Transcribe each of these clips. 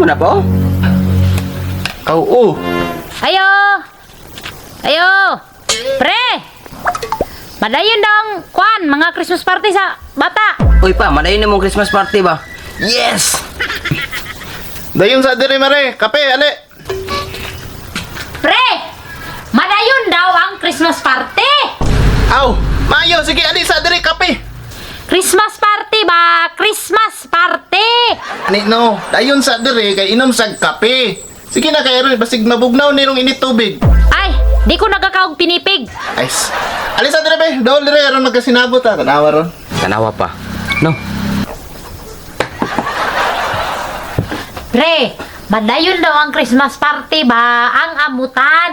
mo na po? Oo. Ayo! Ayo! Pre! Madayon daw ang kwan, mga Christmas party sa bata. Uy pa, madayon na mong Christmas party ba? Yes! Dayon sa diri mare, kape ali. Pre! Madayon daw ang Christmas party! Aw, mayo sige ali sa diri kape. Christmas party ba? Christmas party! Ani no, dayon sa diri kay inom sa kape. Sige na kay ron basig mabugnaw nirong init tubig. Ay, di ko nagkakaog pinipig. Ayos. Ali sa diri be, daw diri aron magkasinabot ta, tanawa ron. Tanawa pa. No? Pre, madayon daw ang Christmas party ba? Ang amutan.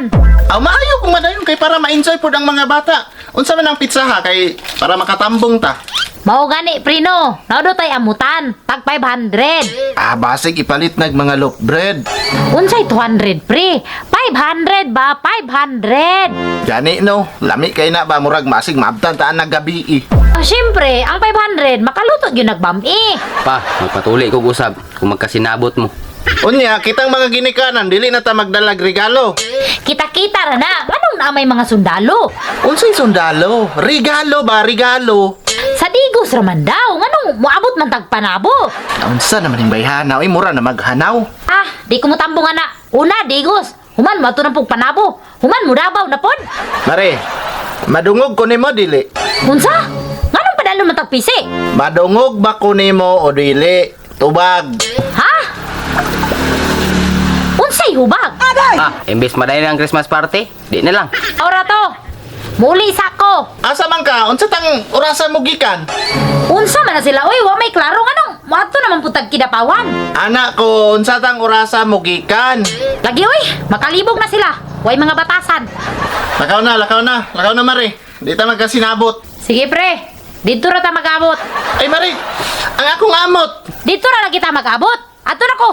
Aw maayo kung madayon kay para ma-enjoy pod ang mga bata. Unsa man ang pizza ha kay para makatambong ta. Mao gani, prino. Naudo tay amutan. Tag 500. Ah, basig ipalit nag mga loaf bread. Unsay 200, pre? 500 ba? 500. Gani no, lami kay na ba murag masig maabtan taan na gabi. Ah, syempre, ang 500, makaluto yun nagbami. Pa, magpatuli ko usab kung magkasinabot mo. Unya, kitang mga ginikanan dili na ta magdalag regalo. Kita-kita ra na. Anong na may mga sundalo? Unsay sundalo? Regalo ba, regalo? Sa digos raman daw. Anong muabot man tagpanabo? Unsa naman yung bayhanaw? Ay, mura na maghanaw. Ah, di ko mo tambong na. Una, digos. Human mo ito ng panabo. Human mo dabaw na pod. Mare, madungog ko nimo dili. Unsa? Nganong padalo man tagpisi? Madungog ba ko nimo o dili? Tubag. Ha? Unsay hubag? Ah, imbes madayon ang Christmas party, di na lang. Ora to. Muli sako. Asa man ka? Unsa tang orasan mo gikan? Unsa man na sila? Uy, wa may klaro. Nganong? Wato naman putag kidapawan. Anak ko, unsa tang orasan mo gikan? Lagi uy, makalibog na sila. Way mga batasan. Lakaw na mare. Di ta magkasinabot. Sige pre, dito ra ta mag-abot. Ay mare, ang akong amot. Dito ra lang kita mag-abot. Ato na ko.